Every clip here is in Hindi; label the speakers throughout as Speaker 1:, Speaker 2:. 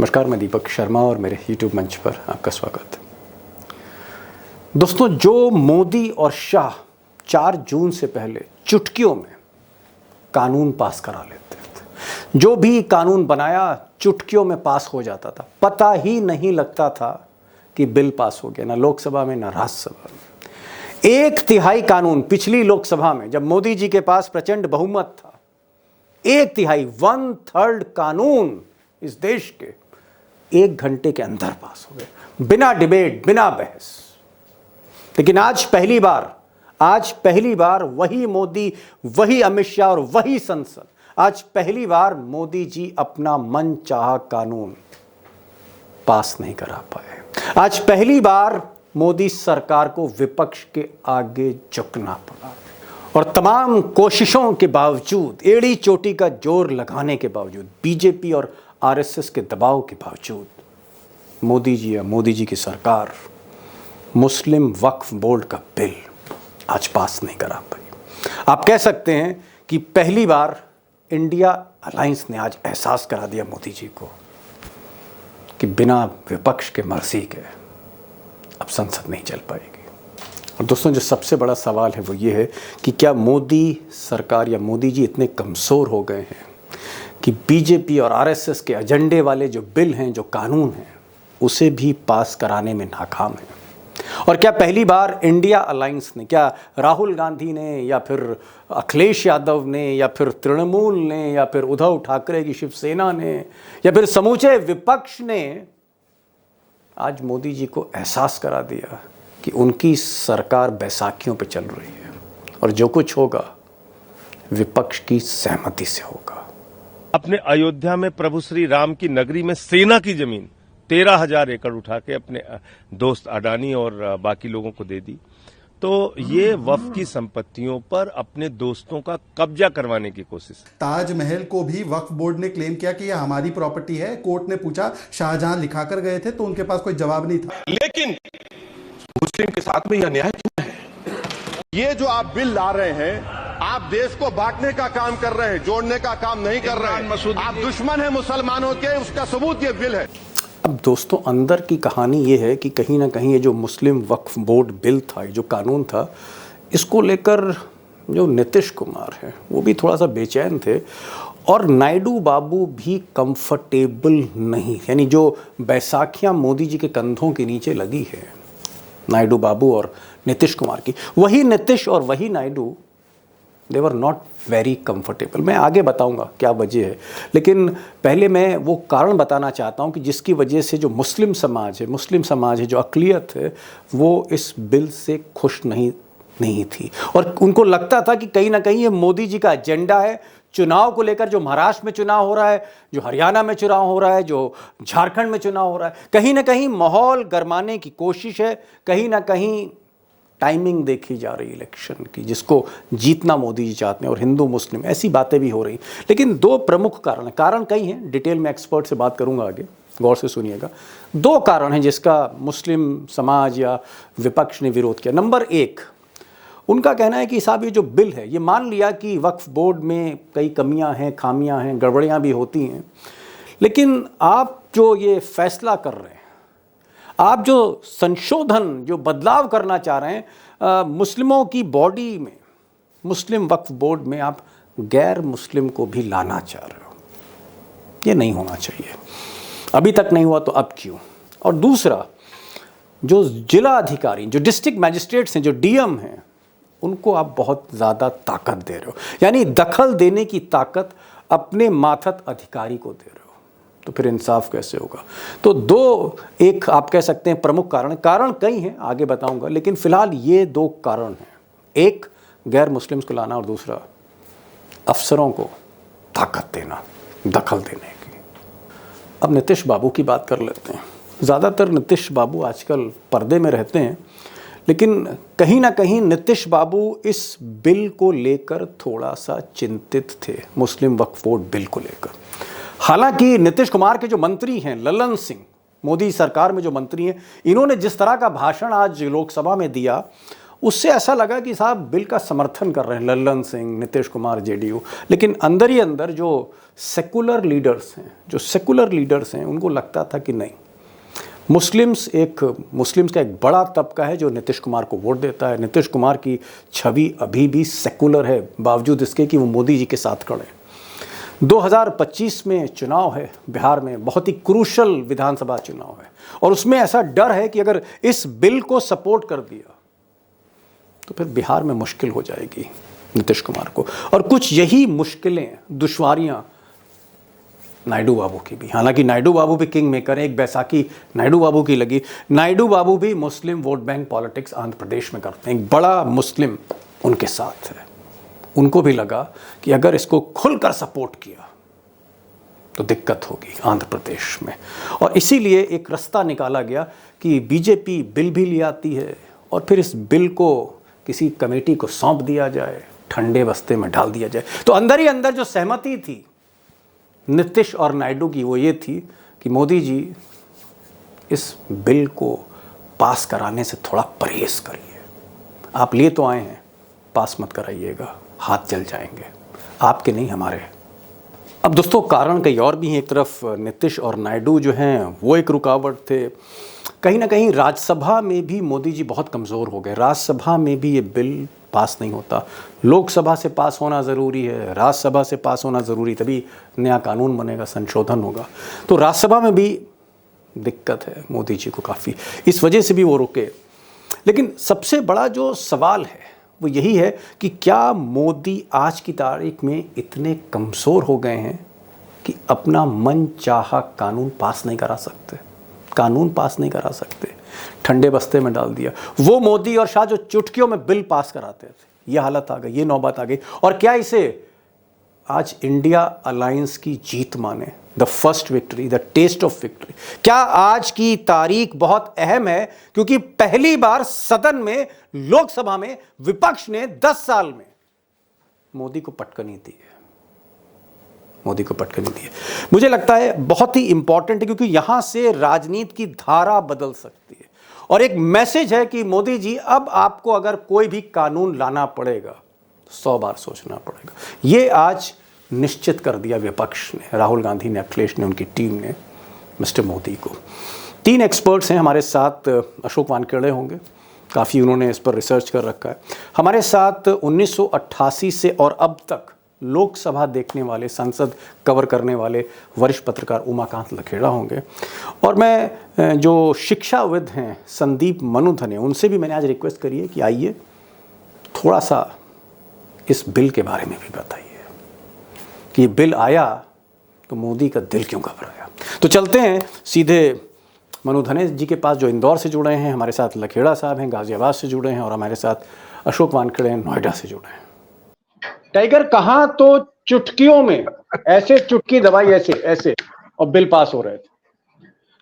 Speaker 1: नमस्कार, मैं दीपक शर्मा और मेरे YouTube मंच पर आपका स्वागत है। दोस्तों, जो मोदी और शाह 4 जून से पहले चुटकियों में कानून पास करा लेते थे, जो भी कानून बनाया चुटकियों में पास हो जाता था, पता ही नहीं लगता था कि बिल पास हो गया, ना लोकसभा में ना राज्यसभा में। 1/3 कानून पिछली लोकसभा में, जब मोदी जी के पास प्रचंड बहुमत था, 1/3 1/3 कानून इस देश के 1 घंटे के अंदर पास हो गए, बिना डिबेट, बिना बहस। लेकिन आज पहली बार वही मोदी, वही अमित शाह और वही संसद, आज पहली बार मोदी जी अपना मनचाहा कानून पास नहीं करा पाए। आज पहली बार मोदी सरकार को विपक्ष के आगे झुकना पड़ा और तमाम कोशिशों के बावजूद, एड़ी चोटी का जोर लगाने के बावजूद, बीजेपी और आरएसएस के दबाव के बावजूद मोदी जी या मोदी जी की सरकार मुस्लिम वक्फ बोर्ड का बिल आज पास नहीं करा पाई। आप कह सकते हैं कि पहली बार इंडिया अलायंस ने आज एहसास करा दिया मोदी जी को कि बिना विपक्ष के मर्जी के अब संसद नहीं चल पाएगी। और दोस्तों, जो सबसे बड़ा सवाल है वो ये है कि क्या मोदी सरकार या मोदी जी इतने कमज़ोर हो गए हैं कि बीजेपी और आरएसएस के एजेंडे वाले जो बिल हैं, जो कानून हैं, उसे भी पास कराने में नाकाम है। और क्या पहली बार इंडिया अलायंस ने, क्या राहुल गांधी ने या फिर अखिलेश यादव ने या फिर तृणमूल ने या फिर उद्धव ठाकरे की शिवसेना ने या फिर समूचे विपक्ष ने आज मोदी जी को एहसास करा दिया कि उनकी सरकार बैसाखियों पे चल रही है और जो कुछ होगा विपक्ष की सहमति से होगा।
Speaker 2: अपने अयोध्या में प्रभु श्री राम की नगरी में सेना की जमीन 13,000 एकड़ उठा के अपने दोस्त अडानी और बाकी लोगों को दे दी। तो ये वक्फ की संपत्तियों पर अपने दोस्तों का कब्जा करवाने की कोशिश।
Speaker 3: ताजमहल को भी वक्फ बोर्ड ने क्लेम किया कि यह हमारी प्रॉपर्टी है। कोर्ट ने पूछा, शाहजहां लिखा कर गए थे तो उनके पास कोई जवाब नहीं था।
Speaker 4: लेकिन मुस्लिम के साथ में यह न्याय क्यों है?
Speaker 5: ये जो आप बिल ला रहे हैं, आप देश को बांटने का काम कर रहे हैं, जोड़ने का काम नहीं कर रहे हैं। आप दुश्मन हैं मुसलमानों के, उसका सबूत ये बिल है।
Speaker 1: अब दोस्तों, अंदर की कहानी ये है कि कहीं ना कहीं ये जो मुस्लिम वक्फ बोर्ड बिल था, ये जो कानून था, इसको लेकर जो नीतीश कुमार है वो भी थोड़ा सा बेचैन थे और नायडू बाबू भी कंफर्टेबल नहीं। यानी जो बैसाखियां मोदी जी के कंधों के नीचे लगी है, नायडू बाबू और नीतीश कुमार की, वही नीतीश और वही नायडू, दे वर नॉट वेरी कंफर्टेबल। मैं आगे बताऊंगा क्या वजह है, लेकिन पहले मैं वो कारण बताना चाहता हूं कि जिसकी वजह से जो मुस्लिम समाज है, जो अक़लियत है, वो इस बिल से खुश नहीं थी और उनको लगता था कि कहीं ना कहीं ये मोदी जी का एजेंडा है। चुनाव को लेकर, जो महाराष्ट्र में चुनाव हो रहा है, जो हरियाणा में चुनाव हो रहा है, जो झारखंड में चुनाव हो रहा है, कहीं ना कहीं माहौल गरमाने की कोशिश है, कहीं ना कहीं टाइमिंग देखी जा रही इलेक्शन की, जिसको जीतना मोदी जी चाहते हैं और हिंदू मुस्लिम ऐसी बातें भी हो रही। लेकिन 2 प्रमुख कारण कई हैं, डिटेल में एक्सपर्ट से बात करूंगा आगे, गौर से सुनिएगा। 2 कारण हैं जिसका मुस्लिम समाज या विपक्ष ने विरोध किया। नंबर 1, उनका कहना है कि साहब ये जो बिल है, ये मान लिया कि वक्फ बोर्ड में कई कमियां हैं, खामियां हैं, गड़बड़ियां भी होती हैं, लेकिन आप जो ये फैसला कर रहे हैं, आप जो संशोधन, जो बदलाव करना चाह रहे हैं मुस्लिमों की बॉडी में, मुस्लिम वक्फ बोर्ड में आप गैर मुस्लिम को भी लाना चाह रहे हो, ये नहीं होना चाहिए। अभी तक नहीं हुआ तो अब क्यों? और दूसरा, जो जिला अधिकारी, जो डिस्ट्रिक्ट मैजिस्ट्रेट्स हैं, जो डीएम हैं, उनको आप बहुत ज़्यादा ताकत दे रहे हो, यानी दखल देने की ताकत अपने मातहत अधिकारी को दे रहे हो, तो फिर इंसाफ कैसे होगा? तो 2 एक आप कह सकते हैं प्रमुख कारण कई हैं, आगे बताऊंगा, लेकिन फिलहाल ये 2 कारण हैं। एक, गैर मुस्लिम्स को लाना और दूसरा, अफसरों को ताकत देना, दखल देने की। अब नीतीश बाबू की बात कर लेते हैं। ज़्यादातर नीतीश बाबू आजकल पर्दे में रहते हैं, लेकिन कहीं ना कहीं नीतीश बाबू इस बिल को लेकर थोड़ा सा चिंतित थे, मुस्लिम वक्फ बोर्ड बिल को लेकर। हालांकि नीतीश कुमार के जो मंत्री हैं, ललन सिंह, मोदी सरकार में जो मंत्री हैं, इन्होंने जिस तरह का भाषण आज लोकसभा में दिया उससे ऐसा लगा कि साहब बिल का समर्थन कर रहे हैं लल्लन सिंह, नीतीश कुमार, जेडीयू। लेकिन अंदर ही अंदर जो सेकुलर लीडर्स हैं उनको लगता था कि नहीं, मुस्लिम्स का एक बड़ा तबका है जो नीतीश कुमार को वोट देता है। नीतीश कुमार की छवि अभी भी सेकुलर है, बावजूद इसके कि वो मोदी जी के साथ खड़े हैं। 2025 में चुनाव है बिहार में, बहुत ही क्रूशल विधानसभा चुनाव है, और उसमें ऐसा डर है कि अगर इस बिल को सपोर्ट कर दिया तो फिर बिहार में मुश्किल हो जाएगी नीतीश कुमार को। और कुछ यही मुश्किलें, दुश्वारियां नायडू बाबू की भी, हालांकि नायडू बाबू भी किंग मेकर है, एक बैसाखी नायडू बाबू की लगी। नायडू बाबू भी मुस्लिम vote bank politics Andhra Pradesh में करते हैं, एक बड़ा मुस्लिम उनके साथ है। उनको भी लगा कि अगर इसको खुलकर सपोर्ट किया तो दिक्कत होगी आंध्र प्रदेश में, और इसीलिए एक रास्ता निकाला गया कि बीजेपी बिल भी ले आती है और फिर इस बिल को किसी कमेटी को सौंप दिया जाए, ठंडे बस्ते में डाल दिया जाए। तो अंदर ही अंदर जो सहमति थी नीतीश और नायडू की, वो ये थी कि मोदी जी इस बिल को पास कराने से थोड़ा परहेज करिए, आप लिए तो आए हैं, पास मत कराइएगा, हाथ जल जाएंगे, आपके नहीं हमारे। अब दोस्तों कारण कई और भी हैं। एक तरफ नीतीश और नायडू जो हैं वो एक रुकावट थे, कहीं ना कहीं राज्यसभा में भी मोदी जी बहुत कमज़ोर हो गए। राज्यसभा में भी ये बिल पास नहीं होता, लोकसभा से पास होना ज़रूरी है, राज्यसभा से पास होना ज़रूरी, तभी नया कानून बनेगा, संशोधन होगा। तो राज्यसभा में भी दिक्कत है मोदी जी को काफ़ी, इस वजह से भी वो रुके। लेकिन सबसे बड़ा जो सवाल है वो यही है कि क्या मोदी आज की तारीख में इतने कमज़ोर हो गए हैं कि अपना मन चाहा कानून पास नहीं करा सकते, ठंडे बस्ते में डाल दिया। वो मोदी और शाह जो चुटकियों में बिल पास कराते थे, ये हालत आ गई, ये नौबत आ गई। और क्या इसे आज इंडिया अलायंस की जीत माने, the first victory, the test of victory? क्या आज की तारीख बहुत अहम है क्योंकि पहली बार सदन में, लोकसभा में विपक्ष ने 10 साल में मोदी को पटकनी दी है, मुझे लगता है बहुत ही इंपॉर्टेंट है, क्योंकि यहां से राजनीति की धारा बदल सकती है। और एक मैसेज है कि मोदी जी, अब आपको अगर कोई भी कानून लाना पड़ेगा तो 100 बार सोचना पड़ेगा। ये आज निश्चित कर दिया विपक्ष ने, राहुल गांधी ने, अखिलेश ने, उनकी टीम ने मिस्टर मोदी को। 3 एक्सपर्ट्स हैं हमारे साथ। अशोक वानखेड़े होंगे, काफ़ी उन्होंने इस पर रिसर्च कर रखा है। हमारे साथ 1988 से और अब तक लोकसभा देखने वाले, संसद कवर करने वाले वरिष्ठ पत्रकार उमाकांत लखेड़ा होंगे। और मैं जो शिक्षाविद हैं संदीप मनुधन, उनसे भी मैंने आज रिक्वेस्ट करी है कि आइए थोड़ा सा इस बिल के बारे में भी बताइए कि ये बिल आया तो मोदी का दिल क्यों घबराया। तो चलते हैं सीधे मनुधने जी के पास, जो इंदौर से जुड़े हैं। हमारे साथ लखेड़ा साहब हैं, गाजियाबाद से जुड़े हैं, और हमारे साथ अशोक वानखेड़े हैं, नोएडा से जुड़े हैं। टाइगर, कहाँ तो चुटकियों में ऐसे चुटकी दबाई, ऐसे और बिल पास हो रहे थे।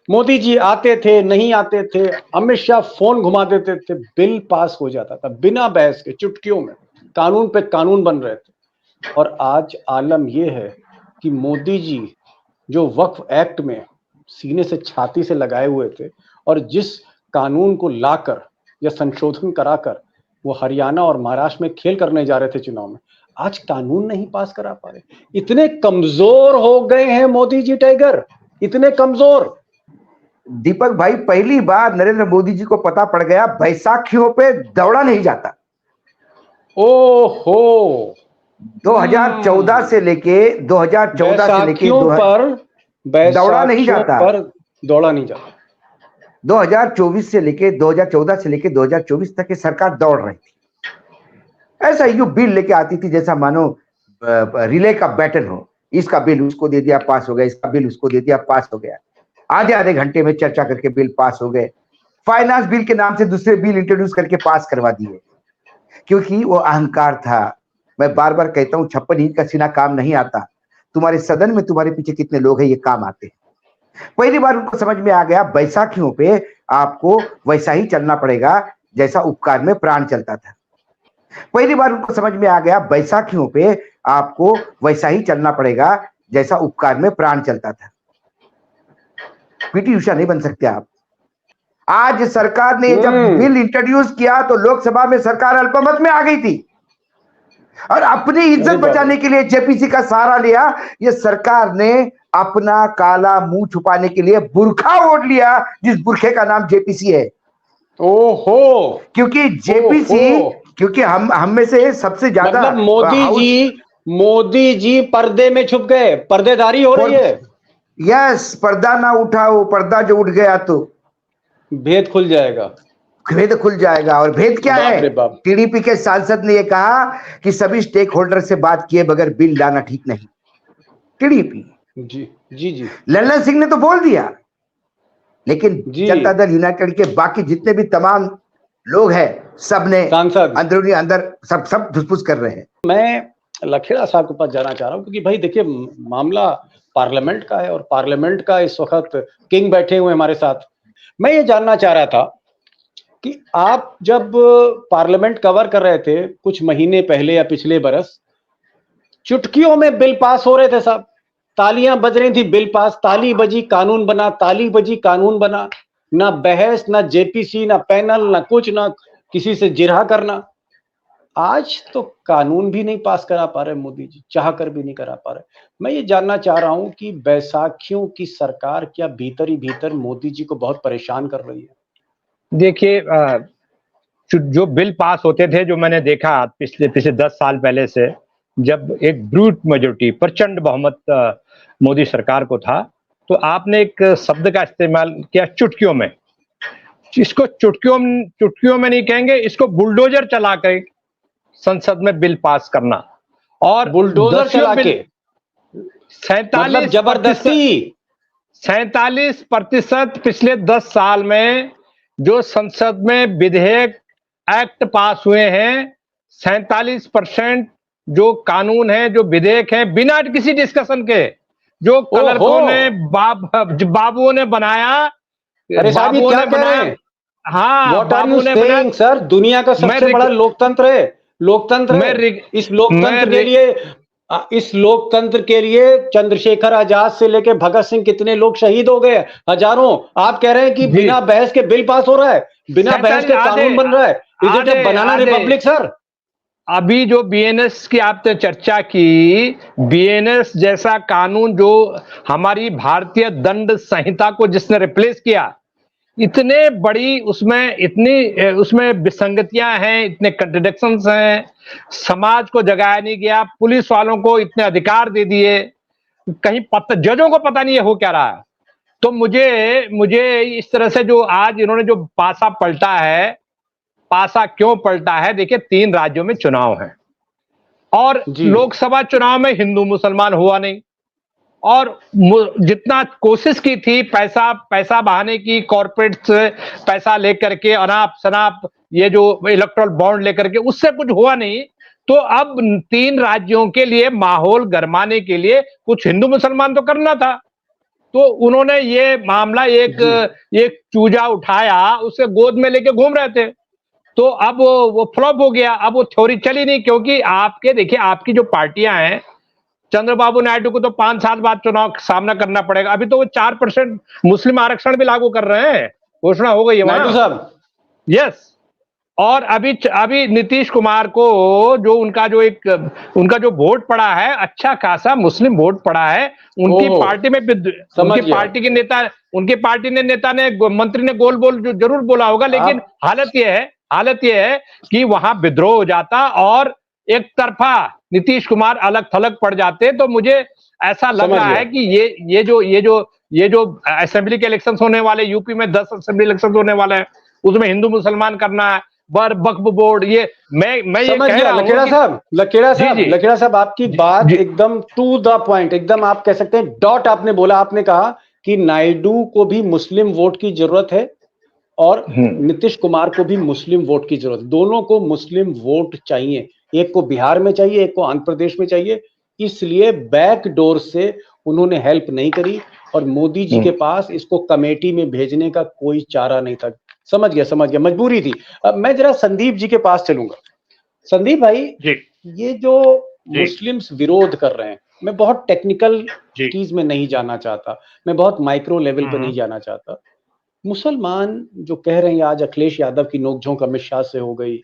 Speaker 1: मोदी जी आते थे, नहीं आते थे, अमित शाह फोन घुमा देते थे, बिल पास हो जाता था बिना बहस के, चुटकियों में कानून पे कानून बन रहे थे। और आज आलम यह है कि मोदी जी जो वक्फ एक्ट में सीने से छाती से लगाए हुए थे, और जिस कानून को लाकर या संशोधन कराकर वो हरियाणा और महाराष्ट्र में खेल करने जा रहे थे चुनाव में, आज कानून नहीं पास करा पा रहे। इतने कमजोर हो गए हैं मोदी जी, टाइगर, इतने कमजोर।
Speaker 6: दीपक भाई, पहली बार नरेंद्र मोदी जी को पता पड़ गया बैसाखियों पे दौड़ा नहीं जाता।
Speaker 1: ओहो,
Speaker 6: 2014 से लेके 2014 से लेके दौड़ा नहीं जाता, 2024 से लेके 2014 से लेके 2024 तक ये सरकार दौड़ रही थी। ऐसा यूं बिल लेके आती थी जैसा मानो रिले का बैटल हो, इसका बिल उसको दे दिया, पास हो गया, इसका बिल उसको दे दिया, पास हो गया। आधे घंटे में चर्चा करके बिल पास हो गए। फाइनेंस बिल के नाम से दूसरे बिल इंट्रोड्यूस करके पास करवा दिए, क्योंकि वो अहंकार था। मैं बार बार कहता हूं, 56 इंच का सीना काम नहीं आता। तुम्हारे सदन में तुम्हारे पीछे कितने लोग हैं, ये काम आते हैं। पहली बार उनको समझ में आ गया बैसाखियों पे आपको वैसा ही चलना पड़ेगा जैसा उपकार में प्राण चलता था। पहली बार उनको समझ में आ गया बैसाखियों पे आपको वैसा ही चलना पड़ेगा जैसा उपकार में प्राण चलता था। पीटी उषा नहीं बन सकते आप। आज सरकार ने जब बिल इंट्रोड्यूस किया तो लोकसभा में सरकार अल्पमत में आ गई थी और अपनी इज्जत बचाने के लिए जेपीसी का सहारा लिया। ये सरकार ने अपना काला मुंह छुपाने के लिए बुरखा ओढ़ लिया, जिस बुरखे का नाम जेपीसी है।
Speaker 7: ओहो,
Speaker 6: क्योंकि जेपीसी, क्योंकि हम में से सबसे ज्यादा
Speaker 7: मतलब मोदी जी पर्दे में छुप गए, पर्देदारी हो रही है।
Speaker 6: यस, पर्दा ना उठाओ, पर्दा जो उठ गया तो
Speaker 7: भेद खुल जाएगा,
Speaker 6: भेद खुल जाएगा। और भेद क्या है? टीडीपी के सांसद ने यह कहा कि सभी स्टेक होल्डर से बात किए बगैर बिल लाना ठीक नहीं। टीडीपी
Speaker 7: जी जी जी,
Speaker 6: लल्लन सिंह ने तो बोल दिया, लेकिन जनता दल यूनाइटेड के बाकी जितने भी तमाम लोग हैं, सब ने अंदरूनी अंदर सब धुसफुस कर रहे हैं।
Speaker 7: मैं लखेड़ा साहब के पास जाना चाह रहा हूं, क्योंकि भाई देखिए, मामला पार्लियामेंट का है और पार्लियामेंट का इस वक्त किंग बैठे हुए हमारे साथ। मैं ये जानना चाह रहा था कि आप जब पार्लियामेंट कवर कर रहे थे कुछ महीने पहले या पिछले बरस, चुटकियों में बिल पास हो रहे थे साहब, तालियां बज रही थी, बिल पास, ताली बजी कानून बना, ताली बजी कानून बना। ना बहस, ना जेपीसी, ना पैनल, ना कुछ, ना किसी से जिरहा करना। आज तो कानून भी नहीं पास करा पा रहे मोदी जी, चाह कर भी नहीं करा पा रहे। मैं ये जानना चाह रहा हूं कि बैसाखियों की सरकार क्या भीतर ही भीतर मोदी जी को बहुत परेशान कर रही है?
Speaker 8: देखिए, जो बिल पास होते थे, जो मैंने देखा पिछले 10 साल पहले से, जब एक ब्रूट मेजोरिटी, प्रचंड बहुमत मोदी सरकार को था, तो आपने एक शब्द का इस्तेमाल किया, चुटकियों में। इसको चुटकियों में नहीं कहेंगे, इसको बुलडोजर चला कर संसद में बिल पास करना। और
Speaker 7: बुलडोजर चला के
Speaker 8: 47
Speaker 7: जबरदस्ती
Speaker 8: 47% पिछले 10 साल में जो संसद में विधेयक एक्ट पास हुए हैं, 47% जो कानून है, जो विधेयक है, बिना किसी डिस्कशन के, जो क्लर्कों ने बाबुओं ने बनाया।
Speaker 7: अरे साहब, ये क्या कह रहे हैं?
Speaker 8: हाँ,
Speaker 7: What are you saying, sir? दुनिया का सबसे बड़ा लोकतंत्र है, इस लोकतंत्र के लिए चंद्रशेखर आजाद से लेके भगत सिंह कितने लोग शहीद हो गए, हजारों। आप कह रहे हैं कि बिना बहस के बिल पास हो रहा है, बिना बहस के कानून बन रहा है। Is it a banana Republic sir?
Speaker 8: अभी जो बीएनएस की आपने चर्चा की, बीएनएस जैसा कानून जो हमारी भारतीय दंड संहिता को जिसने रिप्लेस किया, इतने बड़ी उसमें विसंगतियां हैं, इतने कंट्रडिक्शंस हैं, समाज को जगाया नहीं गया, पुलिस वालों को इतने अधिकार दे दिए, कहीं जजों को पता नहीं है हो क्या रहा है। तो मुझे इस तरह से जो आज इन्होंने जो पासा पलटा है, पासा क्यों पलटा है? देखिए, 3 राज्यों में चुनाव है और लोकसभा चुनाव में हिंदू मुसलमान हुआ नहीं, और जितना कोशिश की थी पैसा बहाने की, कॉर्पोरेट से पैसा लेकर के, अनाप शनाप ये जो इलेक्टोरल बॉन्ड लेकर के, उससे कुछ हुआ नहीं। तो अब 3 राज्यों के लिए माहौल गरमाने के लिए कुछ हिंदू मुसलमान तो करना था। तो उन्होंने ये मामला एक चूजा उठाया, उसे गोद में लेके घूम रहे थे, तो अब वो फ्लॉप हो गया। अब वो थ्योरी चली नहीं, क्योंकि देखिए, आपकी जो पार्टियां हैं, चंद्रबाबू नायडू को तो 5 साल बाद चुनाव का सामना करना पड़ेगा। अभी तो वो 4% मुस्लिम आरक्षण भी लागू कर रहे हैं, घोषणा हो गई है
Speaker 7: नायडू साहब।
Speaker 8: यस, और अभी नीतीश कुमार को जो उनका जो वोट पड़ा है, अच्छा खासा मुस्लिम वोट पड़ा है उनकी पार्टी में। उनकी पार्टी के नेता ने मंत्री ने गोल बोल जरूर बोला होगा, लेकिन हालत यह है कि वहां विद्रोह हो जाता और एक तरफा नीतीश कुमार अलग थलग पड़ जाते। तो मुझे ऐसा लग रहा है कि ये जो असेंबली के इलेक्शन होने वाले, यूपी में 10 असेंबली इलेक्शन होने वाले हैं, उसमें हिंदू मुसलमान करना है, वक्फ बोर्ड, ये मैं ये कह रहा हूं।
Speaker 7: लखेड़ा साहब, आपकी बात एकदम टू द पॉइंट, एकदम आप कह सकते हैं डॉट आपने बोला। आपने कहा कि नायडू को भी मुस्लिम वोट की जरूरत है और नीतीश कुमार को भी मुस्लिम वोट की जरूरत है। दोनों को मुस्लिम वोट चाहिए, एक को बिहार में चाहिए, एक को आंध्र प्रदेश में चाहिए। इसलिए बैक डोर से उन्होंने हेल्प नहीं करी और मोदी जी के पास इसको कमेटी में भेजने का कोई चारा नहीं था। समझ गया, मजबूरी थी। अब मैं जरा संदीप जी के पास चलूंगा। संदीप भाई, ये जो मुस्लिम्स विरोध कर रहे हैं, मैं बहुत टेक्निकल चीज में नहीं जाना चाहता, मैं बहुत माइक्रो लेवल पे नहीं जाना चाहता। मुसलमान जो कह रहे हैं, आज अखिलेश यादव की नोकझोंक अमित शाह से हो गई,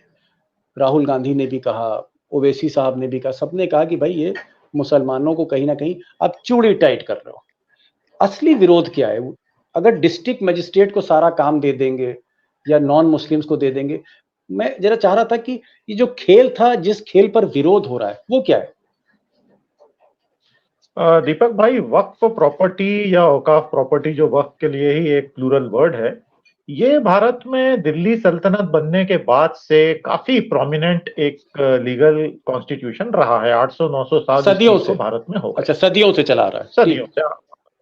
Speaker 7: राहुल गांधी ने भी कहा, ओवैसी साहब ने भी कहा, सबने कहा कि भाई ये मुसलमानों को कहीं ना कहीं आप चूड़ी टाइट कर रहे हो। असली विरोध क्या है? अगर डिस्ट्रिक्ट मजिस्ट्रेट को सारा काम दे देंगे या नॉन मुस्लिम्स को दे देंगे, मैं जरा चाह रहा था कि ये जो खेल था, जिस खेल पर विरोध हो रहा है, वो क्या है?
Speaker 9: दीपक भाई, वक्फ प्रॉपर्टी या औकाफ प्रॉपर्टी, जो वक्फ के लिए ही एक प्लूरल वर्ड है, ये भारत में दिल्ली सल्तनत बनने के बाद से काफी प्रोमिनेंट एक लीगल कॉन्स्टिट्यूशन रहा है। 800-900 साल
Speaker 7: सदियों
Speaker 9: से भारत में हो गए।
Speaker 7: अच्छा, सदियों से चला रहा है।
Speaker 9: सदियों से,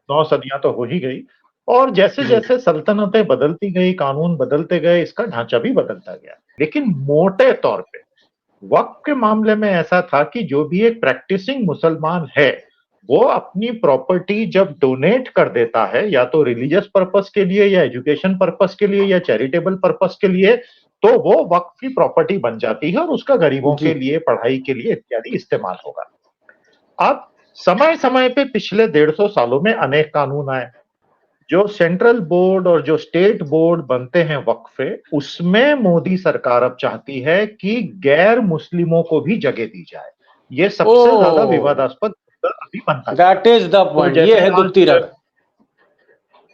Speaker 9: 9 सदियां तो हो ही गई। और जैसे जैसे सल्तनतें बदलती गई, कानून बदलते गए, इसका ढांचा भी बदलता गया। लेकिन मोटे तौर पे वक्फ के मामले में ऐसा था कि जो भी एक प्रैक्टिसिंग मुसलमान है, वो अपनी प्रॉपर्टी जब डोनेट कर देता है, या तो रिलीजियस पर्पस के लिए, या एजुकेशन पर्पस के लिए, या चैरिटेबल पर्पस के लिए, तो वो वक्फ की प्रॉपर्टी बन जाती है और उसका गरीबों के लिए, पढ़ाई के लिए इत्यादि इस्तेमाल होगा। अब समय समय पे पिछले 150 सालों में अनेक कानून आए। जो सेंट्रल बोर्ड और जो स्टेट बोर्ड बनते हैं वक्फे, उसमें मोदी सरकार अब चाहती है कि गैर मुस्लिमों को भी जगह दी जाए। ये सबसे ज्यादा विवादास्पद अभी बनता है।
Speaker 7: दैट इज द पॉइंट, ये है दुखती रग।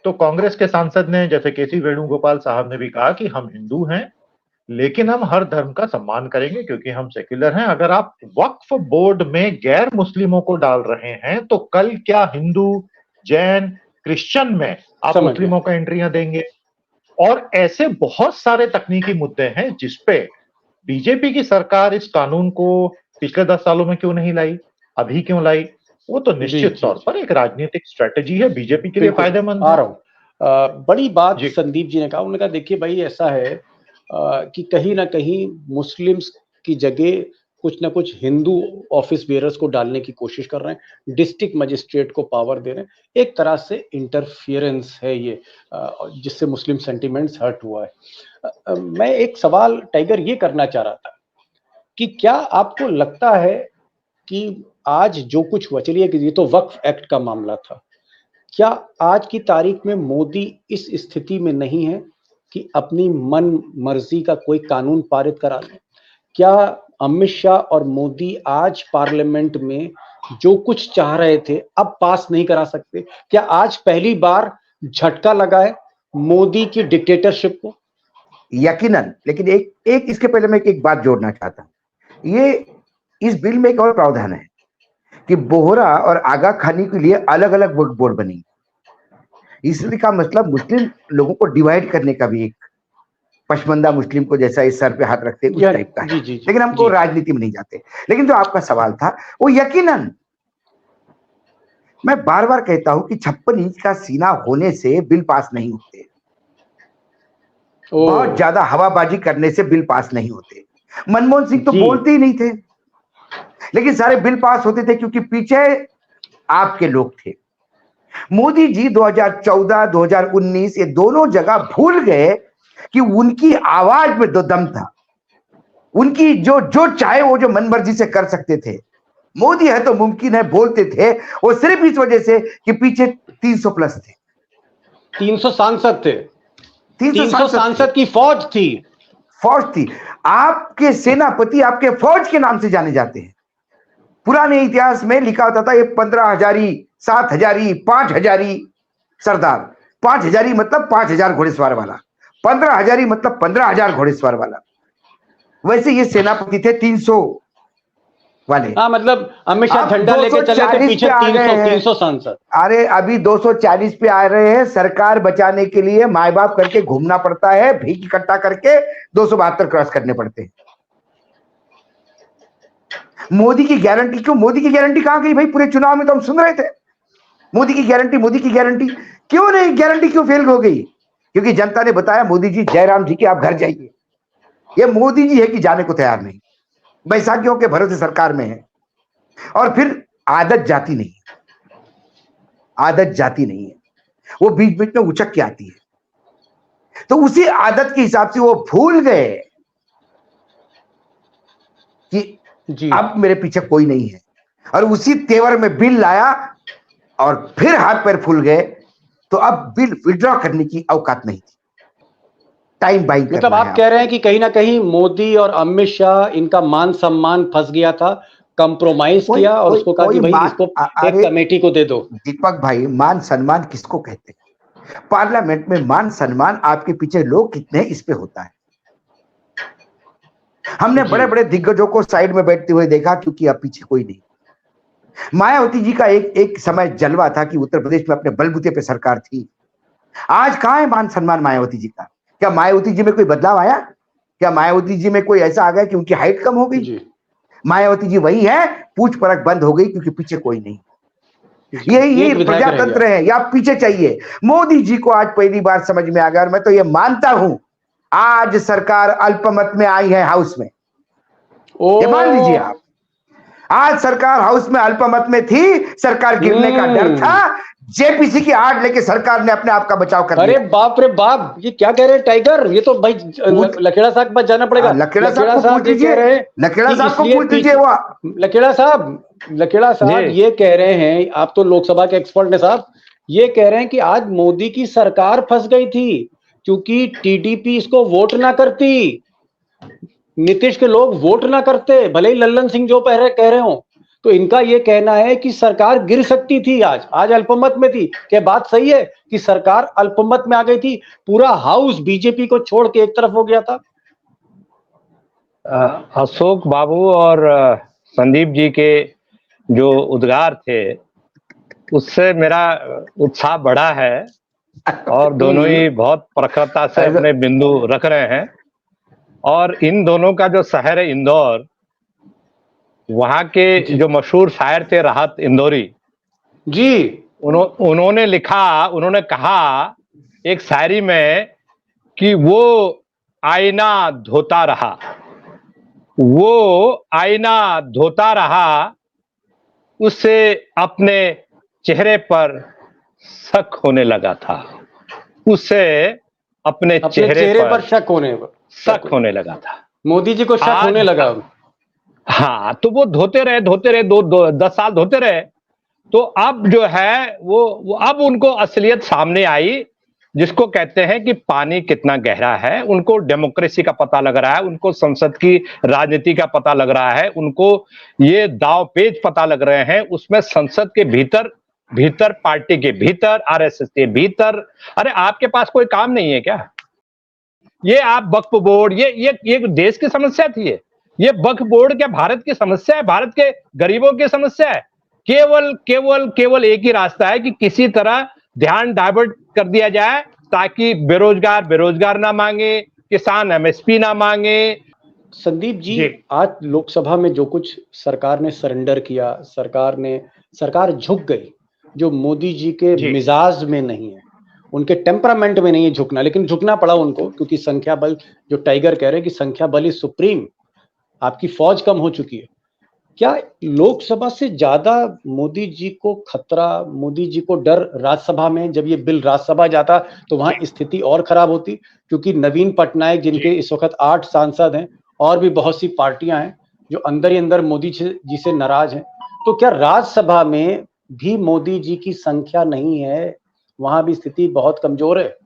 Speaker 9: तो कांग्रेस के सांसद ने, जैसे केसी वेणुगोपाल साहब ने भी कहा कि हम हिंदू हैं, लेकिन हम हर धर्म का सम्मान करेंगे क्योंकि हम सेक्युलर हैं। अगर आप वक्फ बोर्ड में गैर मुस्लिमों को डाल रहे हैं, तो कल क्या हिंदू, जैन, क्रिश्चियन में आप मुस्लिमों को एंट्रियां देंगे? और ऐसे बहुत सारे तकनीकी मुद्दे हैं जिसपे बीजेपी की सरकार इस कानून को पिछले 10 सालों में क्यों नहीं लाई, अभी क्यों लाई? वो तो निश्चित तौर पर एक राजनीतिक स्ट्रेटेजी है, बीजेपी के लिए फायदेमंद है।
Speaker 7: आ रहा हूं, बड़ी बात संदीप जी ने कहा। उन्होंने कहा देखिए भाई, ऐसा है कि कहीं ना कहीं मुस्लिम्स की जगह कुछ ना कुछ हिंदू ऑफिस बेयरर्स को डालने की कोशिश कर रहे हैं, डिस्ट्रिक्ट मजिस्ट्रेट को पावर दे रहे हैं। एक तरह से इंटरफियरेंस है ये, जिससे मुस्लिम सेंटिमेंट्स हर्ट हुआ है। मैं एक सवाल टाइगर ये करना चाह रहा था कि क्या आपको लगता है कि आज जो कुछ हुआ, चलिए ये तो वक्फ एक्ट का मामला था, क्या आज की तारीख में मोदी इस स्थिति में नहीं है कि अपनी मन मर्जी का कोई कानून पारित करा ले? क्या अमित शाह और मोदी आज पार्लियामेंट में जो कुछ चाह रहे थे अब पास नहीं करा सकते? क्या आज पहली बार झटका लगा है मोदी की डिक्टेटरशिप को?
Speaker 6: यकीनन। लेकिन एक इसके पहले मैं एक बात जोड़ना चाहता हूं। ये इस बिल में एक और प्रावधान है कि बोहरा और आगा खानी के लिए अलग अलग वक्फ बोर्ड बनी। इसलिए का मतलब मुस्लिम लोगों को डिवाइड करने का भी, एक पशमंदा मुस्लिम को जैसा इस सर पे हाथ रखते उस टाइप का है। लेकिन हमको राजनीति में नहीं जाते। लेकिन जो आपका सवाल था वो यकीनन, मैं बार बार कहता हूं कि 56 इंच का सीना होने से बिल पास नहीं होते, बहुत ज्यादा हवाबाजी करने से बिल पास नहीं होते। मनमोहन सिंह तो बोलते ही नहीं थे, लेकिन सारे बिल पास होते थे क्योंकि पीछे आपके लोग थे। मोदी जी 2014, 2019 ये दोनों जगह भूल गए कि उनकी आवाज में दो दम था। उनकी जो चाहे वो जो मनमर्जी से कर सकते थे। मोदी है तो मुमकिन है बोलते थे, वो सिर्फ इस वजह से कि पीछे 300 प्लस थे,
Speaker 7: 300 सांसद थे, 300 सांसद की फौज थी। आपके सेनापति आपके फौज के नाम से जाने जाते हैं। पुराने इतिहास में लिखा होता था ये 15,000, 7,000, 5,000 सरदार। 5,000 मतलब 5,000 घोड़ेसवार वाला, 15,000 मतलब 15,000 घोड़ेसवार वाला। वैसे ये सेनापति थे 300 वाले। हाँ, मतलब अमित शाह झंडा लेके चले थे, पीछे 300 सांसद।
Speaker 6: अरे अभी 240 पे आ रहे हैं। सरकार बचाने के लिए माए बाप करके घूमना पड़ता है, भीख इकट्ठा करके 272 क्रॉस करने पड़ते हैं। मोदी की गारंटी क्यों? मोदी की गारंटी कहां गई भाई? पूरे चुनाव में तो हम सुन रहे थे मोदी की गारंटी क्यों नहीं? गारंटी क्यों फेल हो गई? क्योंकि जनता ने बताया मोदी जी, जयराम जी के आप घर जाइए। ये मोदी जी है कि जाने को तैयार नहीं, बैसाखियों के भरोसे सरकार में है। और फिर आदत जाती नहीं है, वो बीच बीच में उचक के आती है। तो उसी आदत के हिसाब से वो भूल गए कि अब मेरे पीछे कोई नहीं है, और उसी तेवर में बिल लाया और फिर हाथ पैर फूल गए तो अब बिल विड्रॉ करने की औकात नहीं थी, टाइम बाइंग
Speaker 7: मतलब
Speaker 6: करना
Speaker 7: आप
Speaker 6: है।
Speaker 7: कह रहे हैं कि कहीं ना कहीं मोदी और अमित शाह, इनका मान सम्मान फंस गया था, कंप्रोमाइज
Speaker 6: कोई
Speaker 7: किया और
Speaker 6: कोई
Speaker 7: उसको कहा
Speaker 6: कोई
Speaker 7: कि भाई
Speaker 6: मान
Speaker 7: इसको एक
Speaker 6: अरे
Speaker 7: कमेटी को दे दो।
Speaker 6: दीपक भाई, मान सम्मान किसको कहते हैं? पार्लियामेंट में मान सम्मान आपके पीछे लोग कितने हैं इस पे होता है। हमने
Speaker 7: जी
Speaker 6: बड़े बड़े दिग्गजों को साइड में बैठते हुए देखा, क्योंकि अब पीछे कोई नहीं। मायावती जी का एक समय जलवा था कि उत्तर प्रदेश में अपने बलबूते पे सरकार थी। आज कहां है मान सम्मान मायावती जी का? क्या मायावती जी में कोई बदलाव आया? क्या मायावती जी में कोई ऐसा आ गया कि उनकी हाइट कम हो गई?
Speaker 7: जी
Speaker 6: मायावती जी वही है, पूछ परख बंद हो गई, क्योंकि पीछे कोई नहीं।
Speaker 7: जी,
Speaker 6: यही
Speaker 7: एक विधायक रह
Speaker 6: प्रजातंत्र
Speaker 7: गया।
Speaker 6: है, या पीछे चाहिए? मोदी जी को आज पहली बार समझ में आ गया, और मैं तो ये मानता हूं आज सरकार अल्पमत में आई है हाउस में। ये मान लीजिए
Speaker 7: ओ
Speaker 6: आप, आज सरकार हाउस में अल्पमत में थी, सरकार गिरने का डर था, जेपीसी की आड़ लेके सरकार ने अपने आप का बचाव कर
Speaker 7: अरे
Speaker 6: लिया।
Speaker 7: बाप रे बाप, ये क्या कह रहे हैं टाइगर? ये तो भाई लखेड़ा साहब के पास जाना पड़ेगा।
Speaker 6: लखेड़ा साहब को पूछ
Speaker 7: ये कह
Speaker 6: लीजिए,
Speaker 7: रहे हैं
Speaker 6: लखेड़ा
Speaker 7: कि
Speaker 6: साहब को
Speaker 7: इसलिए
Speaker 6: पूछ लीजिए। वो
Speaker 7: लखेड़ा साहब
Speaker 8: जी
Speaker 7: ये कह रहे हैं, आप तो लोकसभा के एक्सपर्ट ने साहब, ये कह रहे हैं कि आज मोदी की सरकार फंस गई थी क्योंकि टीडीपी इसको वोट ना करती, नीतीश के लोग वोट ना करते, भले ही लल्लन सिंह जो कह रहे हो। तो इनका ये कहना है कि सरकार गिर सकती थी, आज अल्पमत में थी। क्या बात सही है कि सरकार अल्पमत में आ गई थी? पूरा हाउस बीजेपी को छोड़ के एक तरफ हो गया था।
Speaker 8: अशोक बाबू और संदीप जी के जो उद्गार थे उससे मेरा उत्साह बढ़ा है, और दोनों ही बहुत प्रखरता से अपने बिंदु रख रहे हैं। और इन दोनों का जो शहर है इंदौर, वहां के जो मशहूर शायर थे राहत इंदौरी
Speaker 7: जी,
Speaker 8: उन्होंने कहा एक शायरी में कि वो आईना धोता रहा, वो आईना धोता रहा, उससे अपने चेहरे पर शक होने लगा था, उससे अपने चेहरे पर शक होने लगा था।
Speaker 7: मोदी जी को शक होने लगा।
Speaker 8: हाँ, तो वो धोते रहे 10 साल धोते रहे। तो अब जो है वो अब उनको असलियत सामने आई, जिसको कहते हैं कि पानी कितना गहरा है। उनको डेमोक्रेसी का पता लग रहा है, उनको संसद की राजनीति का पता लग रहा है, उनको ये दाव पेच पता लग रहे हैं। उसमें संसद के भीतर पार्टी के भीतर, आरएसएस के भीतर, अरे आपके पास कोई काम नहीं है क्या? ये आप वक्फ बोर्ड, ये देश की समस्या थी। ये वक्फ बोर्ड क्या भारत की समस्या है? भारत के गरीबों की समस्या है? केवल एक ही रास्ता है कि किसी तरह ध्यान डाइवर्ट कर दिया जाए ताकि बेरोजगार ना मांगे, किसान एमएसपी ना मांगे।
Speaker 7: संदीप जी, आज लोकसभा में जो कुछ सरकार ने सरेंडर किया, सरकार झुक गई, जो मोदी जी के मिजाज में नहीं है, उनके टेम्परामेंट में नहीं है झुकना, लेकिन झुकना पड़ा उनको क्योंकि संख्या बल, जो टाइगर कह रहे हैं कि संख्या बल ही सुप्रीम, आपकी फौज कम हो चुकी है। क्या लोकसभा से ज्यादा मोदी जी को खतरा, मोदी जी को डर राज्यसभा में? जब ये बिल राज्यसभा जाता तो वहां स्थिति और खराब होती, क्योंकि नवीन पटनायक, जिनके इस वक्त 8 सांसद हैं, और भी बहुत सी पार्टियां हैं जो अंदर ही अंदर मोदी जी से नाराज हैं। तो क्या राज्यसभा में भी मोदी जी की संख्या नहीं है, वहां भी स्थिति बहुत कमजोर है?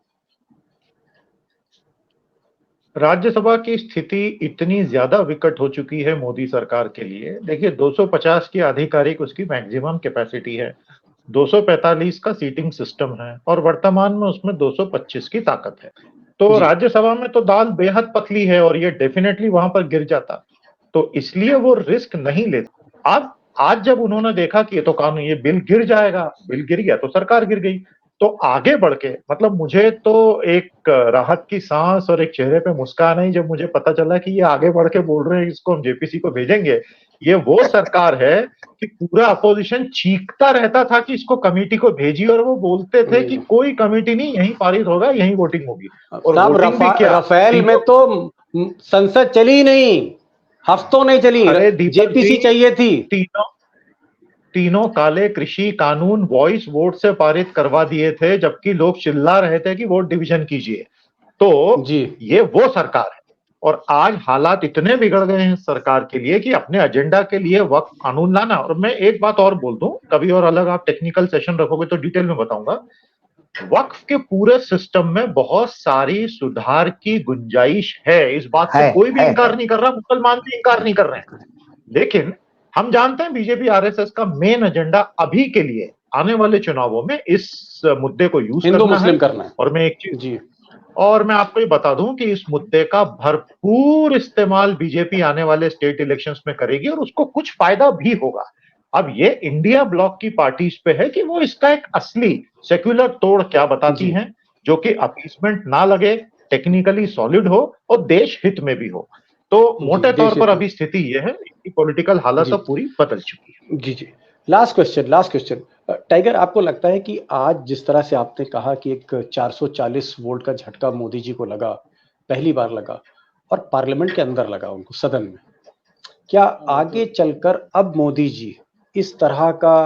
Speaker 9: राज्यसभा की स्थिति इतनी ज्यादा विकट हो चुकी है मोदी सरकार के लिए। देखिए, 250 की आधिकारिक उसकी मैक्सिमम कैपेसिटी है, 245 का सीटिंग सिस्टम है, और वर्तमान में उसमें 225 की ताकत है। तो राज्यसभा में तो दाल बेहद पतली है, और ये डेफिनेटली वहां पर गिर जाता, तो इसलिए वो रिस्क नहीं लेता। अब आज जब उन्होंने देखा कि ये तो कानून, ये बिल गिर जाएगा, बिल गिर गया तो सरकार गिर गई, तो आगे बढ़ के, मतलब मुझे तो एक राहत की सांस और एक चेहरे पे मुस्कान आई जब मुझे पता चला कि ये आगे बढ़ के बोल रहे हैं इसको हम जेपीसी को भेजेंगे। ये वो सरकार है कि पूरा अपोजिशन चीखता रहता था कि इसको कमेटी को भेजिए, और वो बोलते थे कि कोई कमेटी नहीं, यहीं पारित होगा, यहीं वोटिंग होगी। और वोटिंग भी क्या,
Speaker 7: राफेल में तो संसद चली नहीं, हफ्तों नहीं चली, जेपीसी चाहिए थी।
Speaker 9: तीनों काले कृषि कानून वॉइस वोट से पारित करवा दिए थे, जबकि लोग चिल्ला रहे थे कि वोट डिवीजन कीजिए। तो ये वो सरकार है, और आज हालात इतने बिगड़ गए हैं सरकार के लिए कि अपने एजेंडा के लिए वक्त कानून लाना। और मैं एक बात और बोल दूं, कभी और अलग आप टेक्निकल सेशन रखोगे तो डिटेल में बताऊंगा। वक्फ के पूरे सिस्टम में बहुत सारी सुधार की गुंजाइश है, इस बात से कोई भी इनकार नहीं कर रहा, मुसलमान भी इनकार नहीं कर रहे हैं। लेकिन हम जानते हैं बीजेपी आरएसएस का मेन एजेंडा अभी के लिए आने वाले चुनावों में इस मुद्दे को यूज करना है। और मैं एक चीज जी और मैं आपको ये बता दूं कि इस मुद्दे का भरपूर इस्तेमाल बीजेपी आने वाले स्टेट इलेक्शंस में करेगी और उसको कुछ फायदा भी होगा। अब ये इंडिया ब्लॉक की पार्टीज पे है कि वो इसका एक असली सेक्युलर तोड़ क्या बताती हैं, जो कि अपीसमेंट ना लगे, टेक्निकली सॉलिड हो और देश हित में भी हो। तो मोटे तौर पर अभी स्थिति ये है कि पॉलिटिकल हालत अब पूरी बदल चुकी है।
Speaker 7: जी। लास्ट क्वेश्चन टाइगर, आपको लगता है कि आज जिस तरह से आपने कहा कि एक 440 वोल्ट का झटका मोदी जी को लगा, पहली बार लगा और पार्लियामेंट के अंदर लगा उनको, सदन में, क्या आगे चलकर अब मोदी जी इस तरह का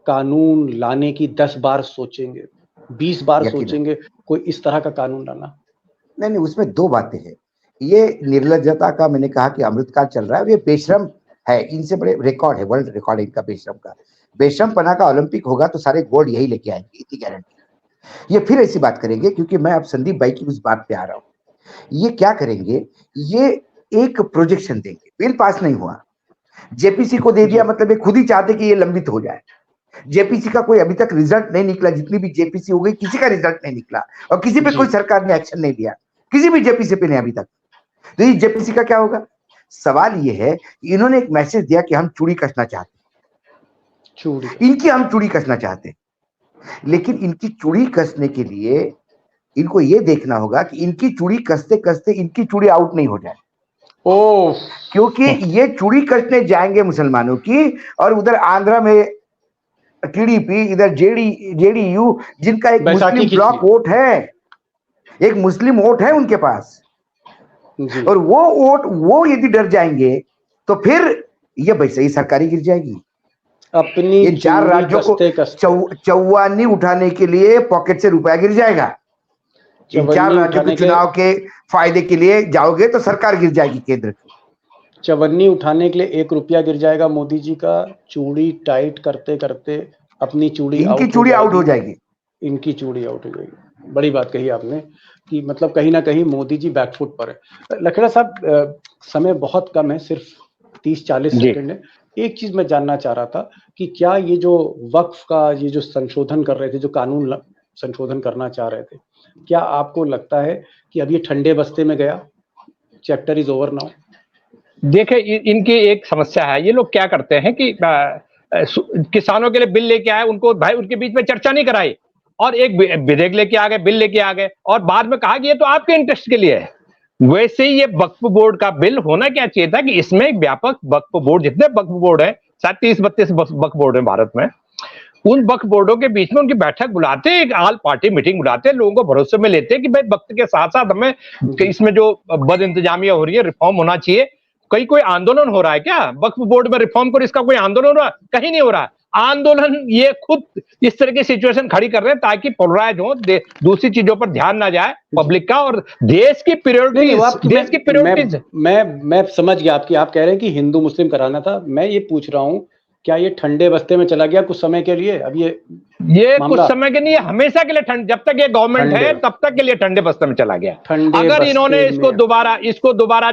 Speaker 7: कानून लाने की 10 बार सोचेंगे, 20 बार सोचेंगे कोई इस तरह का कानून लाना?
Speaker 6: नहीं, उसमें दो बातें हैं। ये निर्लज्जता का, मैंने कहा कि अमृतकाल चल रहा है, ये बेशरम है, इनसे बड़े रिकॉर्ड है, वर्ल्ड रिकॉर्ड है इनका बेशरम का। बेशरमपना का ओलंपिक होगा तो सारे गोल्ड यही लेके आएंगे, इतनी गारंटी। ये फिर ऐसी बात करेंगे, क्योंकि मैं अब संदीप भाई की उस बात पे आ रहा हूँ। ये क्या करेंगे, ये एक प्रोजेक्शन देंगे, बिल पास नहीं हुआ, जेपीसी को दे दिया, मतलब ये खुद ही चाहते कि ये लंबित हो जाए। जेपीसी का कोई अभी तक रिजल्ट नहीं निकला, जितनी भी जेपीसी हो गई किसी का रिजल्ट नहीं निकला और किसी पे कोई सरकार ने एक्शन नहीं लिया, किसी भी जेपीसी पे नहीं अभी तक। तो ये जेपीसी का क्या होगा? सवाल ये है कि इन्होंने एक मैसेज दिया कि हम चूड़ी कसना चाहते हैं, इनकी हम चूड़ी कसना चाहते हैं, लेकिन इनकी चूड़ी कसने के लिए इनको ये देखना होगा कि इनकी चूड़ी कसते कसते इनकी चूड़ी आउट नहीं हो जाए। क्योंकि ये चूड़ी कसने जाएंगे मुसलमानों की, और उधर आंध्रा में टीडीपी, इधर जेडीयू, जिनका एक मुस्लिम ब्लॉक वोट है, एक मुस्लिम वोट है उनके पास, और वो वोट वो यदि डर जाएंगे तो फिर ये वैसे ही सरकारी गिर जाएगी।
Speaker 7: अपनी
Speaker 6: इन 4 राज्यों को चौवानी उठाने के लिए पॉकेट से रुपया गिर जाएगा। इन 4 राज्यों के चुनाव के फायदे के लिए जाओगे तो सरकार गिर जाएगी केंद्र की।
Speaker 7: चवन्नी उठाने के लिए 1 रुपया गिर जाएगा मोदी जी का। चूड़ी टाइट करते करते अपनी चूड़ी
Speaker 6: इनकी चूड़ी आउट हो जाएगी,
Speaker 7: इनकी चूड़ी आउट हो जाएगी। बड़ी बात कही आपने कि मतलब कहीं ना कहीं मोदी जी बैकफुट पर है। लखेड़ा साहब, समय बहुत कम है, सिर्फ 30-40 सेकंड है। एक चीज मैं जानना चाह रहा था कि क्या ये जो वक्फ का ये जो संशोधन कर रहे थे, जो कानून संशोधन करना चाह रहे थे, क्या आपको लगता है कि अब ये ठंडे बस्ते में गया, चैप्टर इज ओवर नाउ?
Speaker 8: देखिए, इनकी एक समस्या है, ये लोग क्या करते हैं कि किसानों के लिए बिल लेके आए, उनको भाई उनके बीच में चर्चा नहीं कराई, और एक विधेयक लेके आ गए, बिल लेके आ गए, और बाद में कहा कि ये तो आपके इंटरेस्ट के लिए है। वैसे ही ये वक्फ बोर्ड का बिल होना क्या चाहिए था कि इसमें व्यापक वक्फ बोर्ड, जितने वक्फ बोर्ड है, शायद 30-32 वक्फ बोर्ड है भारत में, उन वक्फ बोर्डों के बीच में उनकी बैठक बुलाते, एक ऑल पार्टी मीटिंग बुलाते, लोगों को भरोसे में लेते कि भाई वक्त के साथ साथ हमें इसमें जो बद इंतजामिया हो रही है, रिफॉर्म होना चाहिए। कोई आंदोलन हो रहा है क्या वक्फ बोर्ड में रिफॉर्म को? इसका कोई आंदोलन हो रहा है? कहीं नहीं हो रहा है आंदोलन। ये खुद इस तरह की सिचुएशन खड़ी कर रहे हैं ताकि पोलराइज हो, दूसरी चीजों पर ध्यान ना जाए पब्लिक का, और देश की प्रायोरिटीज।
Speaker 7: मैं समझ गया आपकी, आप कह रहे हैं कि हिंदू मुस्लिम कराना था। मैं ये पूछ रहा हूँ, क्या ये ठंडे बस्ते में चला गया कुछ समय के लिए? अब ये
Speaker 8: कुछ समय के लिए, हमेशा के लिए जब तक ये गवर्नमेंट है तब तक के लिए ठंडे बस्ते में चला गया। अगर इन्होंने इसको दोबारा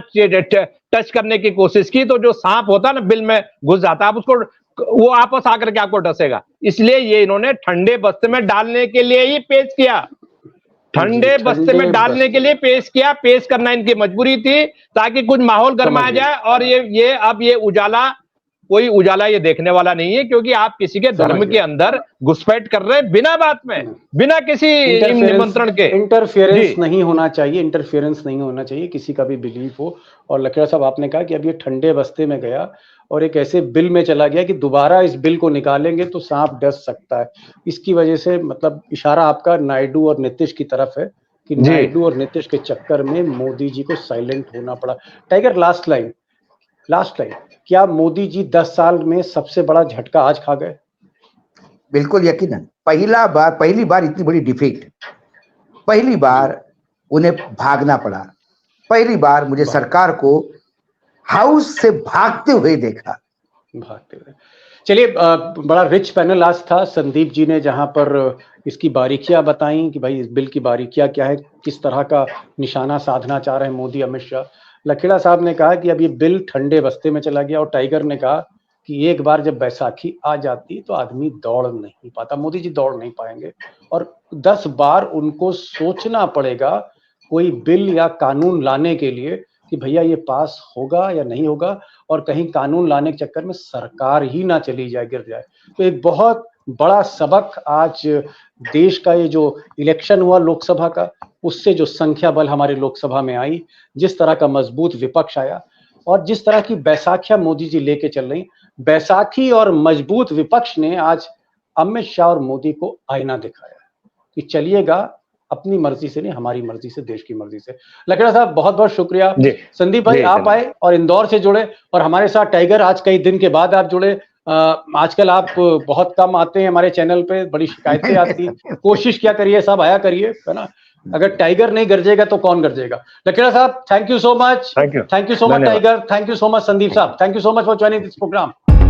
Speaker 8: टच करने की कोशिश की तो जो सांप होता है ना बिल में घुस जाता है, उसको वो आपस आकर के आपको डसेगा। इसलिए ये इन्होंने ठंडे बस्ते में डालने के लिए ही पेश किया, ठंडे बस्ते में डालने के लिए पेश किया। पेश करना इनकी मजबूरी थी ताकि कुछ माहौल गरमाया जाए। और ये अब ये उजाला, कोई उजाला ये देखने वाला नहीं है, क्योंकि आप किसी के धर्म के अंदर घुसपैठ कर रहे हैं बिना बात में, बिना किसी निमंत्रण के।
Speaker 7: इंटरफेरेंस नहीं होना चाहिए, इंटरफेरेंस नहीं होना चाहिए किसी का भी बिलीफ हो। और लखेड़ा साहब, आपने कहा कि अब ये ठंडे बस्ते में गया और एक ऐसे बिल में चला गया कि दोबारा इस बिल को निकालेंगे तो सांप डस सकता है। इसकी वजह से मतलब इशारा आपका नायडू और नीतीश की तरफ है कि नायडू और नीतीश के चक्कर में मोदी जी को साइलेंट होना पड़ा। टाइगर, लास्ट लाइन, क्या मोदी जी 10 साल में सबसे बड़ा झटका आज खा गए?
Speaker 6: बिल्कुल यकीनन। पहली बार इतनी बड़ी डिफीट, पहली बार उन्हें भागना पड़ा, पहली बार मुझे सरकार को हाउस से भागते हुए देखा।
Speaker 7: चलिए, बड़ा रिच पैनल आज था। संदीप जी ने जहां पर इसकी बारीकियां बताई कि भाई इस बिल की बारीकियां क्या है, किस तरह का निशाना साधना चाह रहे हैं मोदी, अमित शाह। लखेड़ा साहब ने कहा कि अब ये बिल ठंडे बस्ते में चला गया, और टाइगर ने कहा कि एक बार जब बैसाखी आ जाती तो आदमी दौड़ नहीं पाता, मोदी जी दौड़ नहीं पाएंगे, और 10 बार उनको सोचना पड़ेगा कोई बिल या कानून लाने के लिए कि भैया ये पास होगा या नहीं होगा, और कहीं कानून लाने के चक्कर में सरकार ही ना चली जाए, गिर जाए। तो एक बहुत बड़ा सबक आज देश का ये जो इलेक्शन हुआ लोकसभा का, उससे जो संख्या बल हमारे लोकसभा में आई, जिस तरह का मजबूत विपक्ष आया, और जिस तरह की बैसाखियां मोदी जी लेके चल रही, बैसाखी और मजबूत विपक्ष ने आज अमित शाह और मोदी को आईना दिखाया कि चलिएगा अपनी मर्जी से नहीं, हमारी मर्जी से, देश की मर्जी से। लखेड़ा साहब बहुत बहुत शुक्रिया। संदीप भाई आप आए और इंदौर से जुड़े, और हमारे साथ टाइगर आज कई दिन के बाद आप जुड़े। आजकल आप बहुत कम आते हैं हमारे चैनल पे, बड़ी शिकायतें आती, कोशिश क्या करिए साहब, आया करिए, है ना। अगर टाइगर नहीं गरजेगा तो कौन गरजेगा। लखेड़ा साहब thank you so much, thank you so much tiger, thank you so much Sandeep साहब, thank you so much for joining this programme.